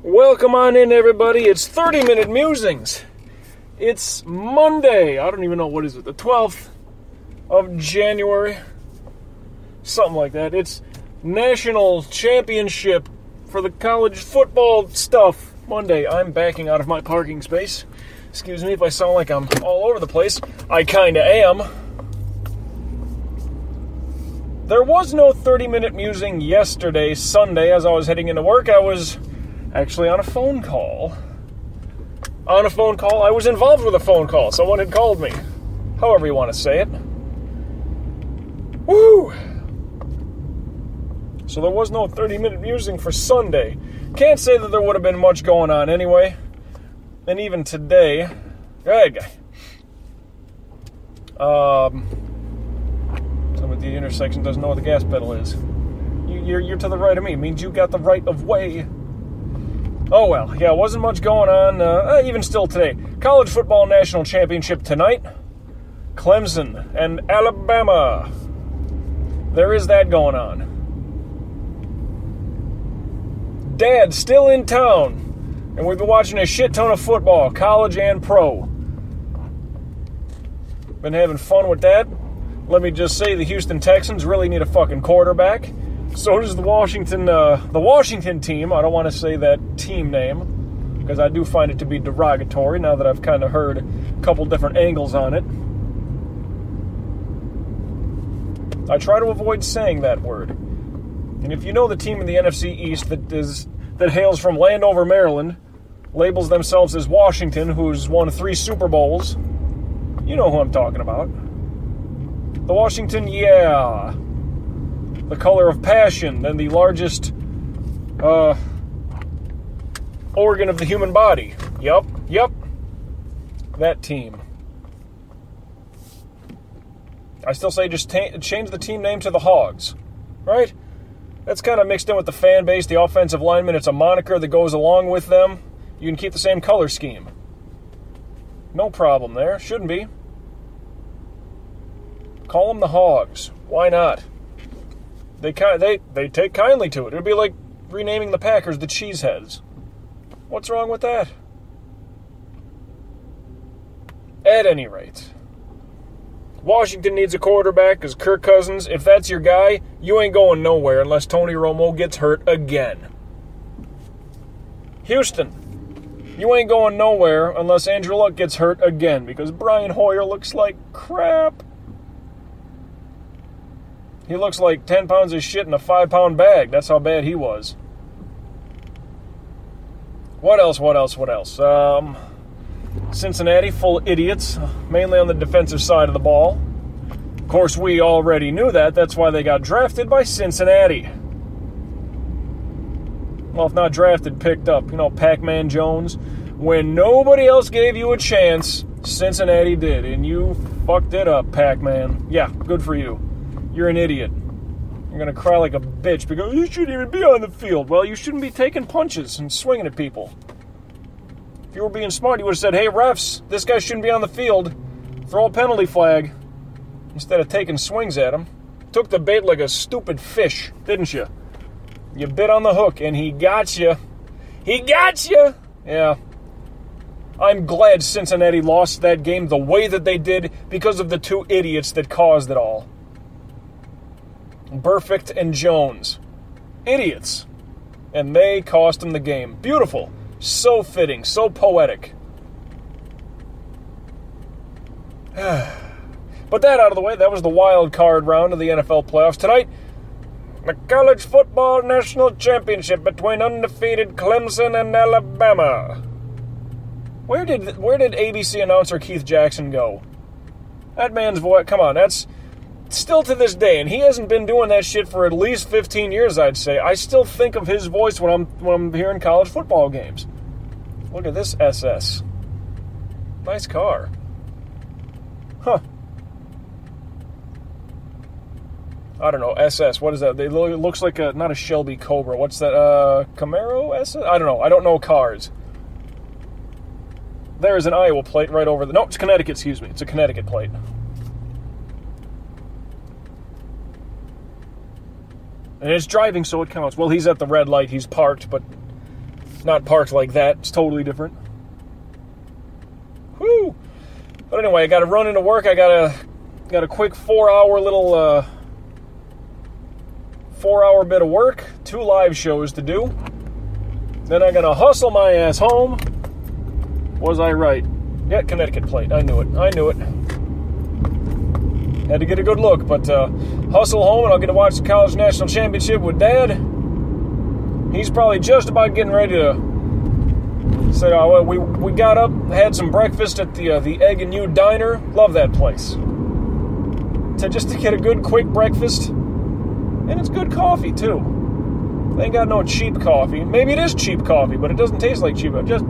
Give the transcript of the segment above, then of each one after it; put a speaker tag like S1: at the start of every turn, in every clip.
S1: Welcome on in, everybody. It's 30-minute musings. It's Monday. I don't even know, what is it, the 12th of January? Something like that. It's National Championship for the college football stuff. Monday. I'm backing out of my parking space. Excuse me if I sound like I'm all over the place. I kinda am. There was no 30-minute musing yesterday, Sunday, as I was heading into work. I was actually on a phone call. I was involved with a phone call. Someone had called me. However you want to say it. Woo! So there was no 30-minute musing for Sunday. Can't say that there would have been much going on anyway. And even today... Good guy. Someone at the intersection doesn't know where the gas pedal is. You're to the right of me. It means you got the right of way. Oh well, yeah, wasn't much going on, even still today. College football national championship tonight. Clemson and Alabama. There is that going on. Dad's still in town, and we've been watching a shit ton of football, college and pro. Been having fun with that. Let me just say the Houston Texans really need a fucking quarterback. So does the Washington team. I don't want to say that team name because I do find it to be derogatory now that I've kind of heard a couple different angles on it. I try to avoid saying that word. And if you know the team in the NFC East that hails from Landover, Maryland, labels themselves as Washington, who's won 3 Super Bowls, you know who I'm talking about. The Washington, yeah. The color of passion, and the largest organ of the human body. Yup. That team. I still say just change the team name to the Hogs, right? That's kind of mixed in with the fan base, the offensive linemen. It's a moniker that goes along with them. You can keep the same color scheme. No problem there. Shouldn't be. Call them the Hogs. Why not? They take kindly to it. It would be like renaming the Packers the Cheeseheads. What's wrong with that? At any rate, Washington needs a quarterback because Kirk Cousins, if that's your guy, you ain't going nowhere unless Tony Romo gets hurt again. Houston, you ain't going nowhere unless Andrew Luck gets hurt again because Brian Hoyer looks like crap. He looks like 10 pounds of shit in a 5-pound bag. That's how bad he was. What else? Cincinnati, full of idiots, mainly on the defensive side of the ball. Of course, we already knew that. That's why they got drafted by Cincinnati. Well, if not drafted, picked up. You know, Pac-Man Jones. When nobody else gave you a chance, Cincinnati did. And you fucked it up, Pac-Man. Yeah, good for you. You're an idiot. You're going to cry like a bitch because you shouldn't even be on the field. Well, you shouldn't be taking punches and swinging at people. If you were being smart, you would have said, hey, refs, this guy shouldn't be on the field. Throw a penalty flag instead of taking swings at him. Took the bait like a stupid fish, didn't you? You bit on the hook, and he got you. He got you! Yeah. I'm glad Cincinnati lost that game the way that they did because of the 2 idiots that caused it all. Burfict and Jones. Idiots. And they cost him the game. Beautiful. So fitting. So poetic. But that out of the way, that was the wild card round of the NFL playoffs. Tonight, the college football national championship between undefeated Clemson and Alabama. Where did ABC announcer Keith Jackson go? That man's voice, come on, that's... Still to this day, and he hasn't been doing that shit for at least 15 years, I'd say. I still think of his voice when I'm hearing college football games. Look at this SS. Nice car. Huh. I don't know, SS, what is that? It looks like not a Shelby Cobra. What's that, Camaro SS? I don't know. I don't know cars. There is an Iowa plate right over no, it's Connecticut, excuse me. It's a Connecticut plate. And it's driving, so it counts. Well, he's at the red light. He's parked, but Not parked like that. It's totally different. Whew. But anyway, I got to run into work. I got a quick 4-hour little 4-hour bit of work. 2 live shows to do. Then I'm going to hustle my ass home. Was I right? Yeah, Connecticut plate. I knew it. Had to get a good look, but hustle home and I'll get to watch the college national championship with Dad. He's probably just about getting ready to say, oh, well, we got up, had some breakfast at the Egg and U Diner. Love that place. Just to get a good, quick breakfast. And it's good coffee, too. They ain't got no cheap coffee. Maybe it is cheap coffee, but it doesn't taste like cheap. Just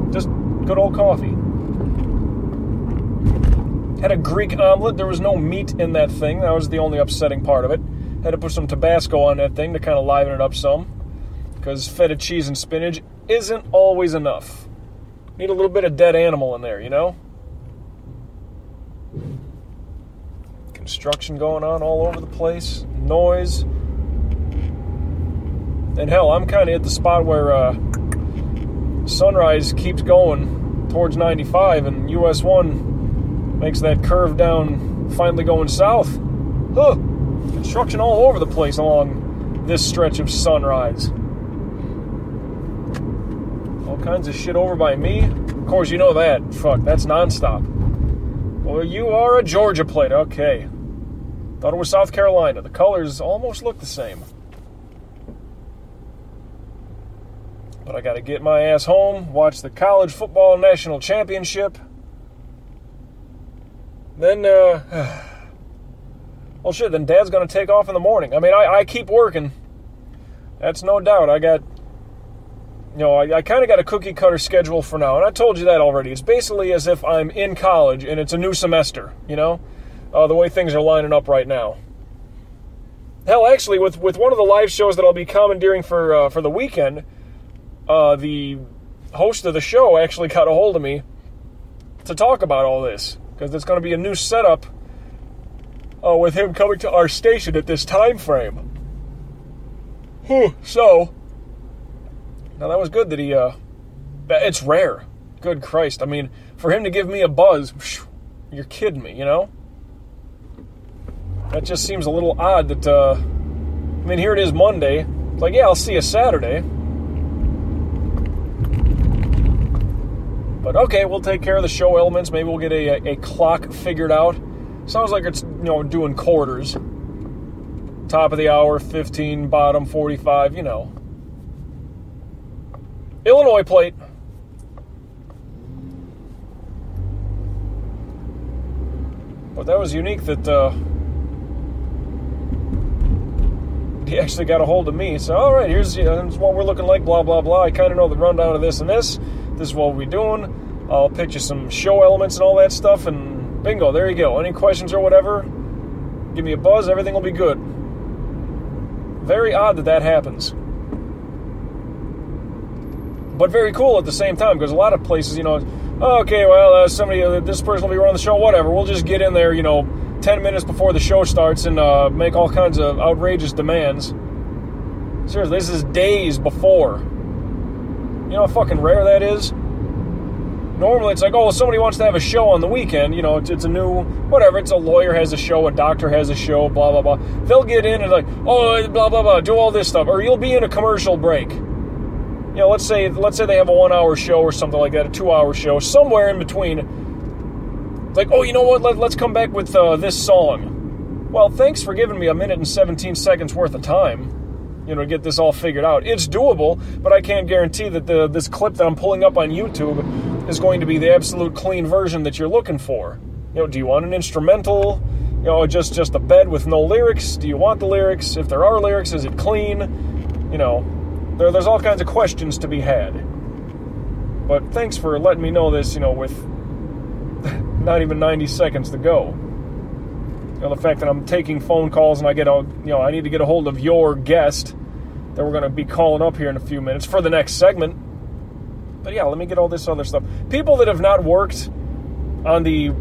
S1: good old coffee. Had a Greek omelet. There was no meat in that thing. That was the only upsetting part of it. Had to put some Tabasco on that thing to kind of liven it up some. Because feta cheese and spinach isn't always enough. Need a little bit of dead animal in there, you know? Construction going on all over the place. Noise. And hell, I'm kind of at the spot where Sunrise keeps going towards 95 and US 1 makes that curve down, finally going south. Huh. Construction all over the place along this stretch of Sunrise. All kinds of shit over by me. Of course, you know that. Fuck, that's nonstop. Well, you are a Georgia plate. Okay. Thought it was South Carolina. The colors almost look the same. But I got to get my ass home, watch the college football national championship. Then, well, shit, then Dad's going to take off in the morning. I mean, I keep working. That's no doubt. I got, I kind of got a cookie-cutter schedule for now, and I told you that already. It's basically as if I'm in college and it's a new semester, the way things are lining up right now. Hell, actually, with one of the live shows that I'll be commandeering for the weekend, the host of the show actually got a hold of me to talk about all this, because it's going to be a new setup with him coming to our station at this time frame. So, now that was good that he, it's rare. Good Christ. I mean, for him to give me a buzz, you're kidding me, That just seems a little odd that, here it is Monday. It's like, yeah, I'll see you Saturday. But okay, we'll take care of the show elements. Maybe we'll get a clock figured out. Sounds like it's, doing quarters. Top of the hour, 15, bottom, 45, Illinois plate. But that was unique that he actually got a hold of me. So, all right, here's what we're looking like, blah, blah, blah. I kind of know the rundown of this and this. This is what we'll be doing. I'll pitch you some show elements and all that stuff, and bingo, there you go. Any questions or whatever, give me a buzz, everything will be good. Very odd that happens. But very cool at the same time, because a lot of places, okay, well, this person will be running the show, whatever. We'll just get in there, 10 minutes before the show starts and make all kinds of outrageous demands. Seriously, this is days before. You know how fucking rare that is? Normally it's like, oh, somebody wants to have a show on the weekend. It's a new, whatever. It's a lawyer has a show, a doctor has a show, blah, blah, blah. They'll get in and like, oh, blah, blah, blah, do all this stuff. Or you'll be in a commercial break. Let's say they have a 1-hour show or something like that, a 2-hour show, somewhere in between. It's like, oh, you know what? Let's come back with this song. Well, thanks for giving me 1 minute and 17 seconds worth of time, to get this all figured out. It's doable, but I can't guarantee that this clip that I'm pulling up on YouTube is going to be the absolute clean version that you're looking for. Do you want an instrumental? Just a bed with no lyrics? Do you want the lyrics? If there are lyrics, is it clean? There's all kinds of questions to be had. But thanks for letting me know this, with not even 90 seconds to go. The fact that I'm taking phone calls and I need to get a hold of your guest that we're going to be calling up here in a few minutes for the next segment. But yeah, let me get all this other stuff. People that have not worked on the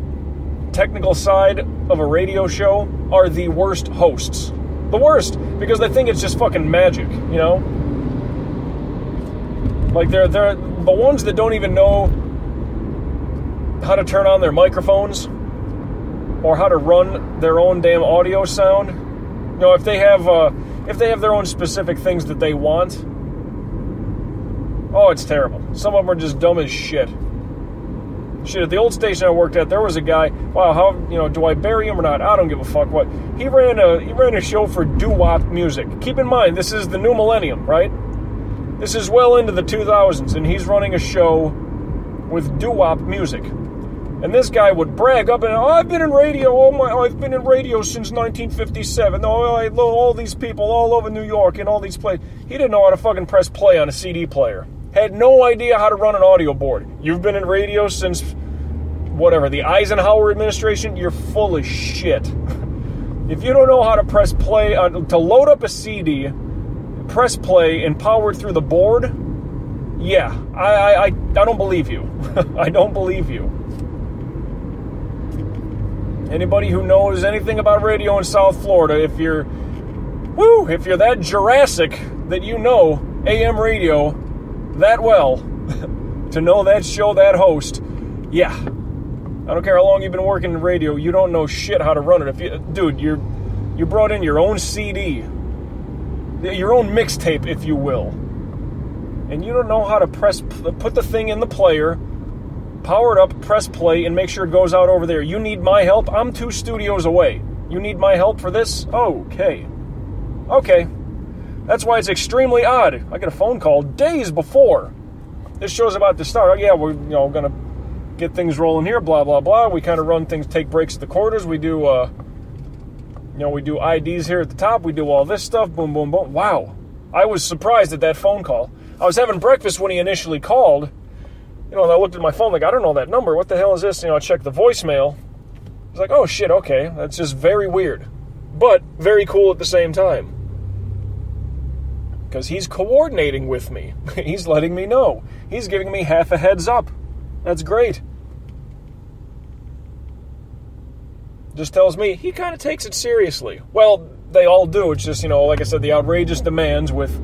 S1: technical side of a radio show are the worst hosts. The worst, because they think it's just fucking magic, Like, they're the ones that don't even know how to turn on their microphones or how to run their own damn audio sound. You know, if they have their own specific things that they want, oh, it's terrible. Some of them are just dumb as shit. Shit, at the old station I worked at, there was a guy. Wow, how, you know, do I bury him or not? I don't give a fuck. What he ran a show for doo-wop music. Keep in mind, this is the new millennium, right? This is well into the 2000s, and he's running a show with doo-wop music. And this guy would brag up and, oh, I've been in radio. I've been in radio since 1957. Oh, I know all these people all over New York and all these places. He didn't know how to fucking press play on a CD player. Had no idea how to run an audio board. You've been in radio since, whatever, the Eisenhower administration? You're full of shit. If you don't know how to press play, to load up a CD, press play, and power it through the board, yeah, I don't believe you. I don't believe you. Anybody who knows anything about radio in South Florida, if you're that Jurassic that you know AM radio that well, to know that show, that host, yeah. I don't care how long you've been working in radio, you don't know shit how to run it. Dude, you brought in your own CD, your own mixtape, if you will, and you don't know how to put the thing in the player, power it up, press play, and make sure it goes out over there. You need my help? I'm 2 studios away. You need my help for this? Okay. That's why it's extremely odd. I get a phone call days before this show's about to start. Oh, yeah, we're going to get things rolling here, blah, blah, blah. We kind of run things, take breaks at the quarters. We do, we do IDs here at the top. We do all this stuff. Boom, boom, boom. Wow. I was surprised at that phone call. I was having breakfast when he initially called. And I looked at my phone like, I don't know that number. What the hell is this? I checked the voicemail. I was like, oh, shit, okay. That's just very weird. But very cool at the same time. Because he's coordinating with me. He's letting me know. He's giving me half a heads up. That's great. Just tells me he kind of takes it seriously. Well, they all do. It's just, like I said, the outrageous demands with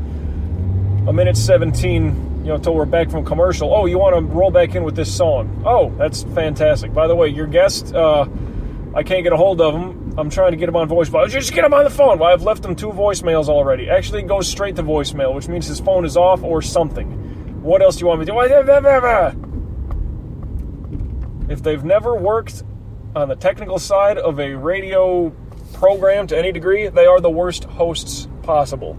S1: a minute 17... until we're back from commercial. Oh, you want to roll back in with this song? Oh, that's fantastic. By the way, your guest, I can't get a hold of him. I'm trying to get him on voicemail. Just get him on the phone. Well, I've left him 2 voicemails already. Actually, it goes straight to voicemail, which means his phone is off or something. What else do you want me to do? If they've never worked on the technical side of a radio program to any degree, they are the worst hosts possible.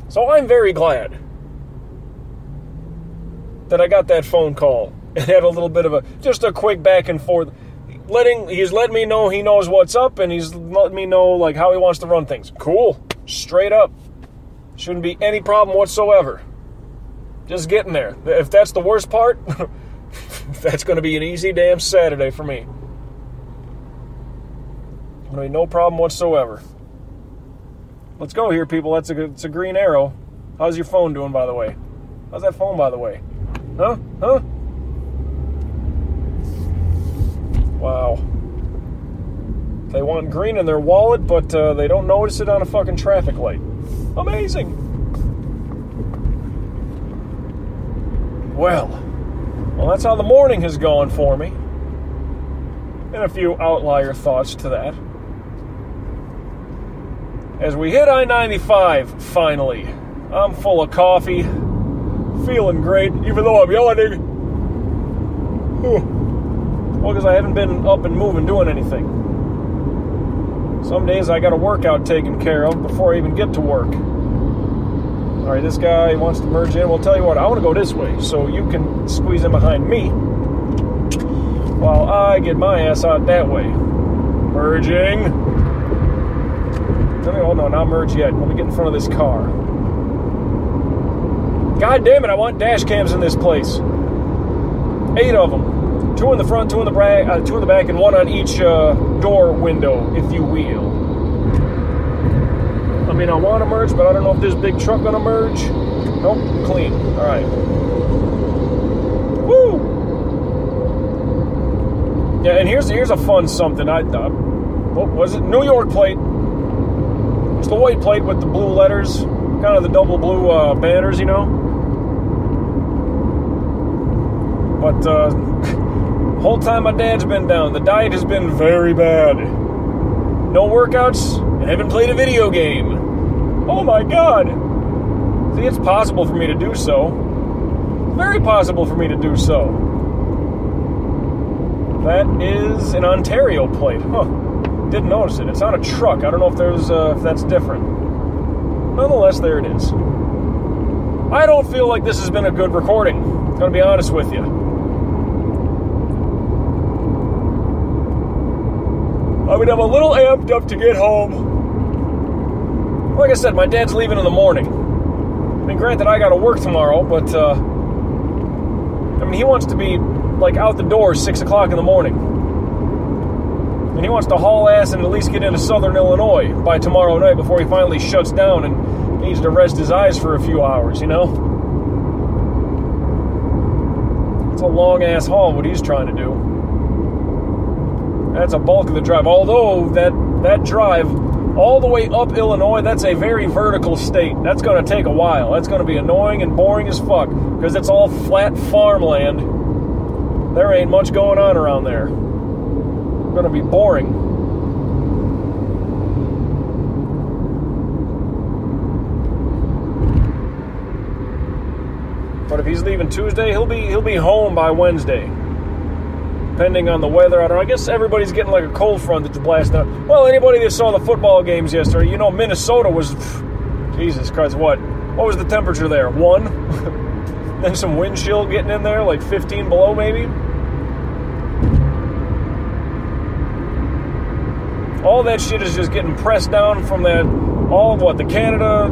S1: So I'm very glad that I got that phone call and had a little bit of just a quick back and forth. He's letting me know he knows what's up, and he's letting me know like how he wants to run things. Cool. Straight up. Shouldn't be any problem whatsoever. Just getting there. If that's the worst part, that's going to be an easy damn Saturday for me. Going to be no problem whatsoever. Let's go here, people. It's a green arrow. How's your phone doing, by the way? How's that phone, by the way? Huh? Wow. They want green in their wallet, but they don't notice it on a fucking traffic light. Amazing. Well, that's how the morning has gone for me. And a few outlier thoughts to that. As we hit I-95, finally, I'm full of coffee, feeling great, even though I'm yawning. Well, because I haven't been up and moving, doing anything. Some days I got a workout taken care of before I even get to work. All right, this guy wants to merge in. Well, tell you what, I want to go this way, so you can squeeze in behind me while I get my ass out that way. Merging. Oh, no, not merge yet. Let me get in front of this car. God damn it, I want dash cams in this place. 8 of them. 2 in the front, 2 in the back, and 1 on each door window, if you will. I mean, I want to merge, but I don't know if this big truck going to merge. Nope, clean. All right. Woo! Yeah, and here's a fun something. What was it? New York plate. It's the white plate with the blue letters, kind of the double blue banners, But whole time my dad's been down, the diet has been very bad. No workouts, and haven't played a video game. Oh my God. See, it's possible for me to do so. Very possible for me to do so. That is an Ontario plate. Huh. Didn't notice it. It's on a truck. I don't know if that's different. Nonetheless, there it is. I don't feel like this has been a good recording. I'm going to be honest with you. I mean, I'm a little amped up to get home. Like I said, my dad's leaving in the morning. I mean, granted, I got to work tomorrow, but, I mean, he wants to be, like, out the door 6 o'clock in the morning. And he wants to haul ass and at least get into southern Illinois by tomorrow night before he finally shuts down and needs to rest his eyes for a few hours, you know? It's a long-ass haul, what he's trying to do. That's a bulk of the drive. Although that drive all the way up Illinois, that's a very vertical state. That's going to take a while. That's going to be annoying and boring as fuck because it's all flat farmland. There ain't much going on around there. It's going to be boring. But if he's leaving Tuesday, he'll be home by Wednesday. Depending on the weather, I don't know. I guess everybody's getting like a cold front that's blasting out. Well, anybody that saw the football games yesterday, you know Minnesota was, Jesus Christ, what was the temperature there? 1? Then some wind chill getting in there, like 15 below maybe. All that shit is just getting pressed down from that, the Canada,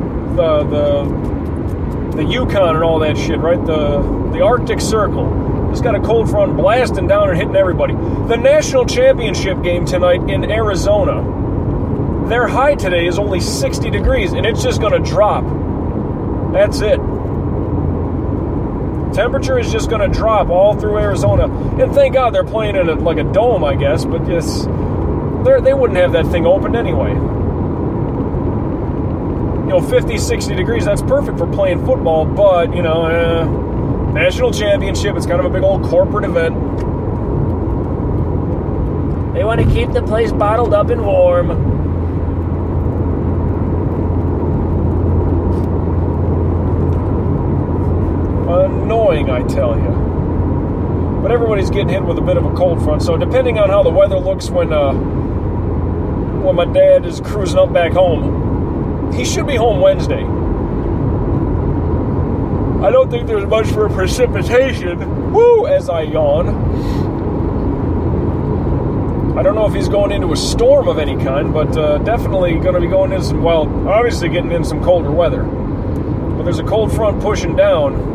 S1: the Yukon and all that shit, right? The Arctic Circle. Just got a cold front blasting down and hitting everybody. The national championship game tonight in Arizona, their high today is only 60 degrees, and it's just going to drop. That's it. Temperature is just going to drop all through Arizona. And thank God they're playing in like a dome, I guess, but yes, they wouldn't have that thing opened anyway. You know, 50, 60 degrees, that's perfect for playing football, but, you know, national championship, it's kind of a big old corporate event. They want to keep the place bottled up and warm. Annoying, I tell you. But everybody's getting hit with a bit of a cold front, so depending on how the weather looks when my dad is cruising up back home, he should be home Wednesday. I don't think there's much for precipitation. Woo, as I yawn. I don't know if he's going into a storm of any kind, but definitely going to be going into some, well, obviously getting in some colder weather. But there's a cold front pushing down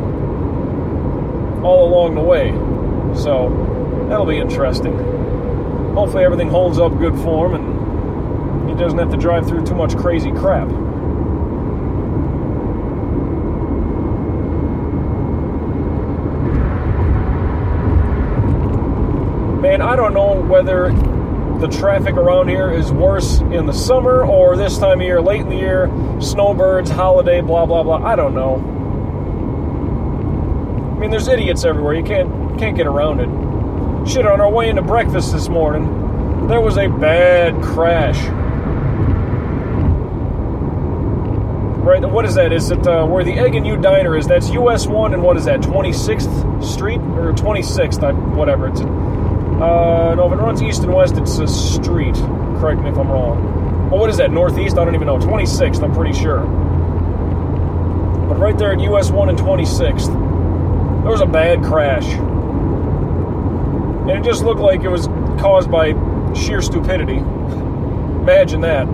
S1: all along the way. So, that'll be interesting. Hopefully everything holds up good for him and he doesn't have to drive through too much crazy crap. Man, I don't know whether the traffic around here is worse in the summer or this time of year, late in the year, snowbirds, holiday, blah, blah, blah. I don't know. I mean, there's idiots everywhere. You can't get around it. Shit, on our way into breakfast this morning, there was a bad crash. Right, what is that? Is it where the Egg and U Diner is? That's US 1 and what is that, 26th Street? Or 26th, whatever. It's no, if it runs east and west, it's a street. Correct me if I'm wrong. Well, what is that, northeast? I don't even know. 26th, I'm pretty sure. But right there at US 1 and 26th, there was a bad crash. And it just looked like it was caused by sheer stupidity. Imagine that.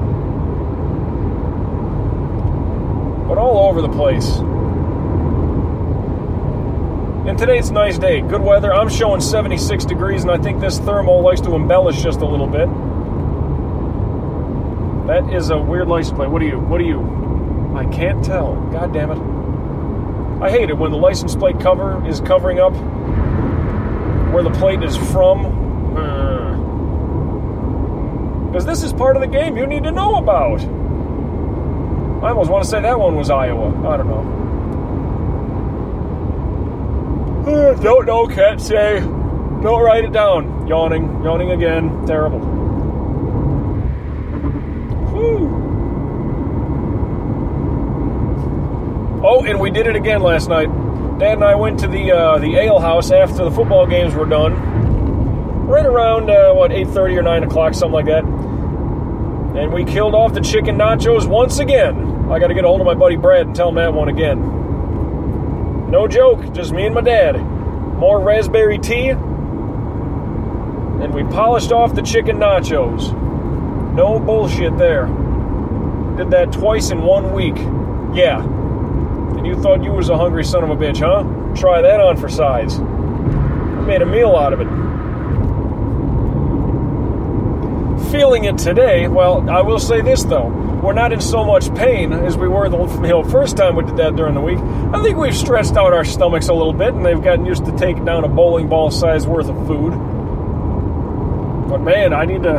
S1: But all over the place. And today's a nice day. Good weather. I'm showing 76 degrees, and I think this thermal likes to embellish just a little bit. That is a weird license plate. What are you? I can't tell. God damn it. I hate it when the license plate cover is covering up where the plate is from. Because this is part of the game you need to know about. I almost want to say that one was Iowa. I don't know. Don't know, can't say. Don't write it down. Yawning again. Terrible. Whew. Oh, and we did it again last night. Dad and I went to the ale house after the football games were done. Right around, 8:30 or 9 o'clock, something like that. And we killed off the chicken nachos once again. I got to get a hold of my buddy Brad and tell him that one again. No joke, just me and my dad. More raspberry tea. And we polished off the chicken nachos. No bullshit there. Did that twice in 1 week. Yeah. And you thought you was a hungry son of a bitch, huh? Try that on for size. I made a meal out of it. Feeling it today, well, I will say this, though. We're not in so much pain as we were the first time we did that during the week. I think we've stretched out our stomachs a little bit, and they've gotten used to taking down a bowling ball size worth of food. But, man, I need to...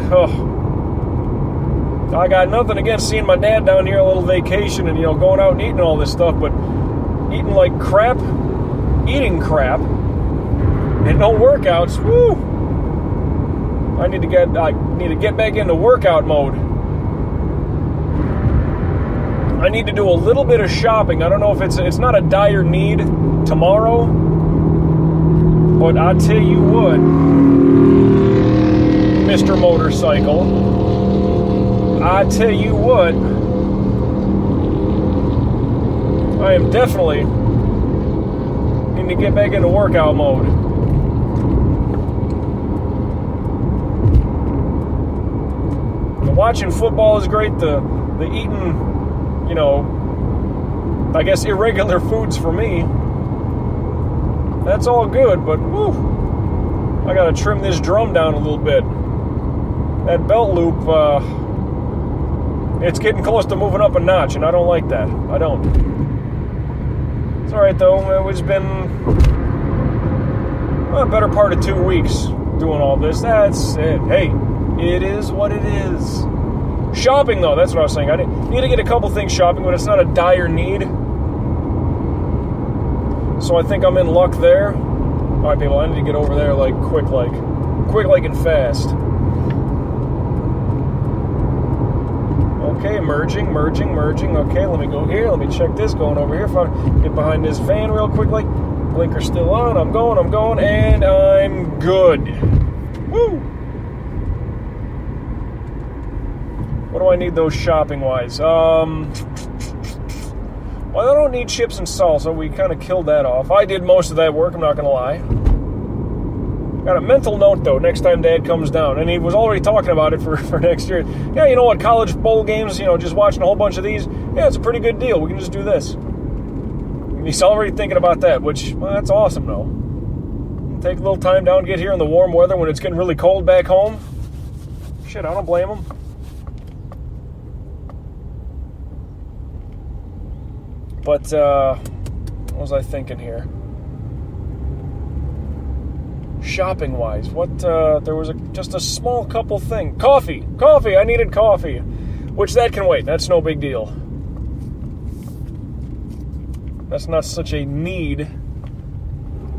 S1: I got nothing against seeing my dad down here on a little vacation and, going out and eating all this stuff, but eating like crap, eating crap, and no workouts, woo! I need to get back into workout mode. I need to do a little bit of shopping. I don't know if it's not a dire need tomorrow, but I tell you what, Mr. Motorcycle, I tell you what, I am definitely need to get back into workout mode. The watching football is great. The eating, I guess irregular foods for me. That's all good, but whew, I gotta trim this drum down a little bit. That belt loop, it's getting close to moving up a notch, and I don't like that. I don't. It's all right, though. It's been a better part of 2 weeks doing all this. That's it. Hey, it is what it is. Shopping, though, that's what I was saying. I need to get a couple things shopping, but it's not a dire need. So I think I'm in luck there. All right, people, I need to get over there quick and fast. Okay, merging. Okay, let me go here. Let me check this. Going over here. Get behind this van real quickly. Blinker's still on. I'm going, and I'm good. Woo! What do I need those shopping-wise? Well, I don't need chips and salsa. We kind of killed that off. I did most of that work, I'm not going to lie. Got a mental note, though, next time Dad comes down. And he was already talking about it for next year. Yeah, you know what, college bowl games, just watching a whole bunch of these, yeah, it's a pretty good deal. We can just do this. And he's already thinking about that, which, well, that's awesome, though. Take a little time down, get here in the warm weather when it's getting really cold back home. Shit, I don't blame him. But, what was I thinking here? Shopping-wise, there was just a small couple thing. Coffee! I needed coffee. Which, that can wait. That's no big deal. That's not such a need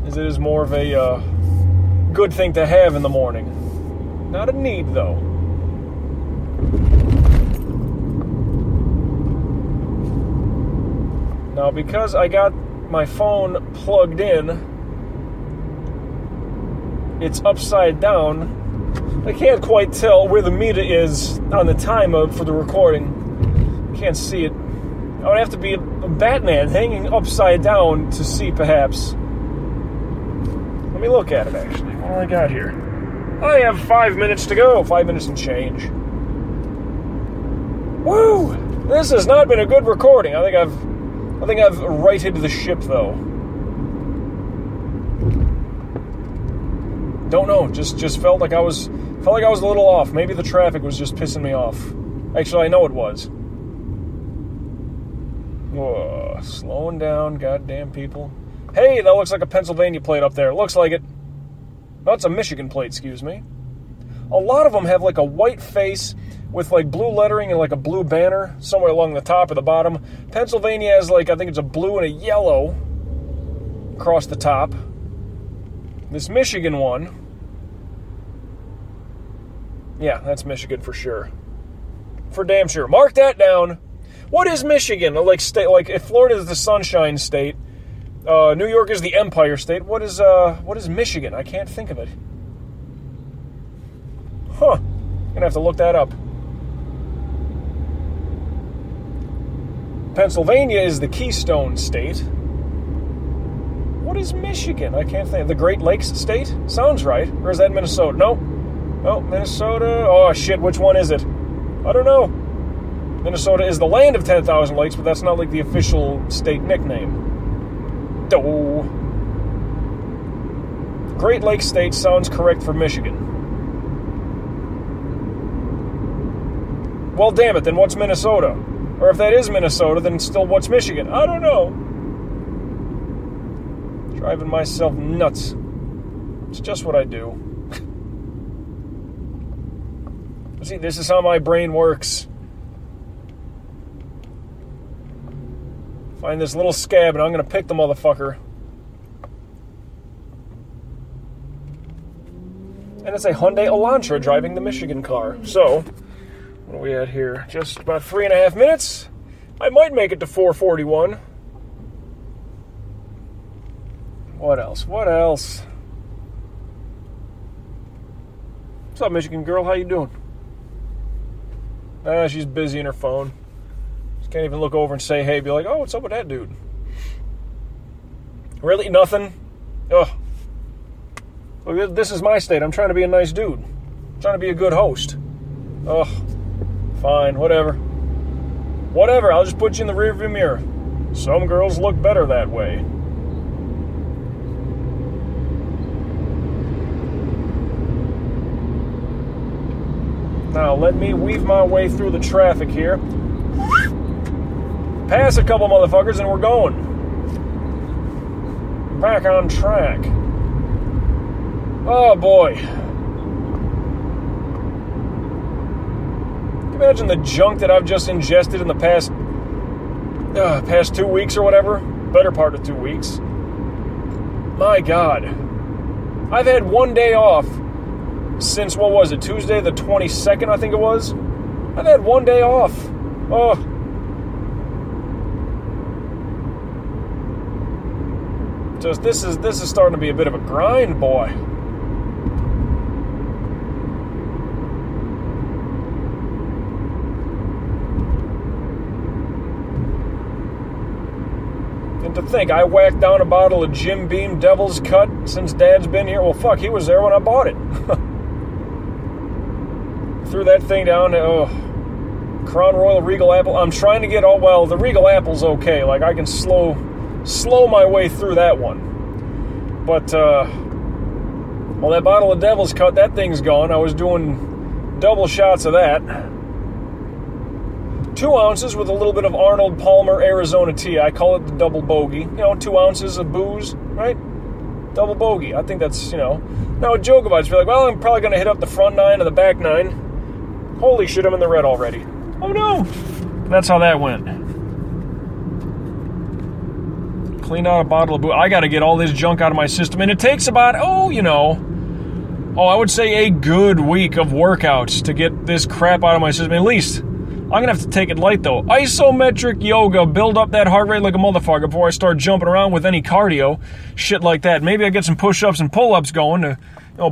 S1: as it is more of a good thing to have in the morning. Not a need, though. Now, because I got my phone plugged in, it's upside down. I can't quite tell where the meter is on the timer for the recording. Can't see it. I would have to be a Batman hanging upside down to see, perhaps. Let me look at it, actually. What do I got here? I have 5 minutes to go. 5 minutes and change. Woo! This has not been a good recording. I think I've righted the ship, though. Don't know. Just felt like I was a little off. Maybe the traffic was just pissing me off. Actually, I know it was. Whoa, slowing down, goddamn people. Hey, that looks like a Pennsylvania plate up there. Looks like it. No, it's a Michigan plate, excuse me. A lot of them have a white face with blue lettering and a blue banner somewhere along the top or the bottom. Pennsylvania has I think it's a blue and a yellow across the top. This Michigan one. Yeah, that's Michigan for sure. For damn sure. Mark that down. What is Michigan? Like state, like if Florida is the Sunshine State, New York is the Empire State. What is Michigan? I can't think of it. Huh. Gonna have to look that up. Pennsylvania is the Keystone State. What is Michigan? I can't think. The Great Lakes State? Sounds right. Or is that Minnesota? No. Oh, Minnesota. Oh, shit. Which one is it? I don't know. Minnesota is the land of 10,000 lakes, but that's not like the official state nickname. Oh. Great Lakes State sounds correct for Michigan. Well, damn it. Then what's Minnesota? Or if that is Minnesota, then still what's Michigan? I don't know. Driving myself nuts. It's just what I do. See, this is how my brain works. Find this little scab and I'm going to pick the motherfucker. And it's a Hyundai Elantra driving the Michigan car. So, what are we at here? Just about 3.5 minutes. I might make it to 4:41. What else? What else? What's up, Michigan girl? How you doing? She's busy in her phone. She can't even look over and say hey. Be like, oh, what's up with that dude? Really? Nothing? Ugh. Look, this is my state. I'm trying to be a nice dude. I'm trying to be a good host. Ugh. Fine, whatever. Whatever, I'll just put you in the rearview mirror. Some girls look better that way. Now, let me weave my way through the traffic here. Pass a couple motherfuckers and we're going. Back on track. Oh, boy. Imagine the junk that I've just ingested in the past 2 weeks or whatever. Better part of 2 weeks. My God. I've had one day off since, what was it, Tuesday the 22nd, I think it was? I've had one day off. Oh. Just, this is starting to be a bit of a grind, boy. And to think, I whacked down a bottle of Jim Beam Devil's Cut since Dad's been here. Well, fuck, he was there when I bought it. Threw that thing down. Crown Royal Regal Apple. I'm trying to get, the Regal Apple's okay. Like, I can slow my way through that one. But, that bottle of Devil's Cut, that thing's gone. I was doing double shots of that. 2 ounces with a little bit of Arnold Palmer Arizona tea. I call it the double bogey. 2 ounces of booze, right? Double bogey. I think that's, Now, a joke about it, you're like, well, I'm probably going to hit up the front 9 and the back 9. Holy shit, I'm in the red already. Oh, no. That's how that went. Clean out a bottle of booze. I got to get all this junk out of my system. And it takes about, I would say a good week of workouts to get this crap out of my system. At least. I'm going to have to take it light, though. Isometric yoga, build up that heart rate like a motherfucker before I start jumping around with any cardio. Shit like that. Maybe I get some push-ups and pull-ups going to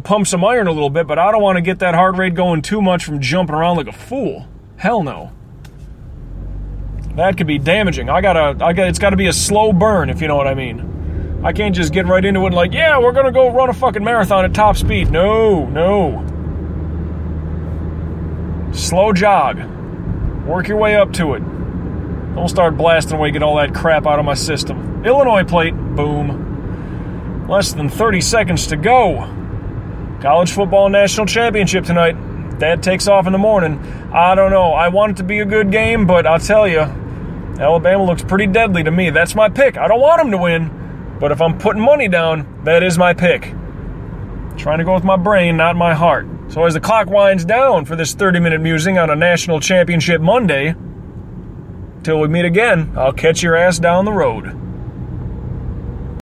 S1: pump some iron a little bit, but I don't want to get that heart rate going too much from jumping around like a fool. Hell no. That could be damaging. It's got to be a slow burn, if you know what I mean. I can't just get right into it and like, yeah, we're going to go run a fucking marathon at top speed. No. Slow jog. Work your way up to it. Don't start blasting away, get all that crap out of my system. Illinois plate, boom. Less than 30 seconds to go. College football national championship tonight. Dad takes off in the morning. I don't know. I want it to be a good game, but I'll tell you, Alabama looks pretty deadly to me. That's my pick. I don't want them to win, but if I'm putting money down, that is my pick. Trying to go with my brain, not my heart. So as the clock winds down for this 30-minute musing on a national championship Monday, till we meet again, I'll catch your ass down the road.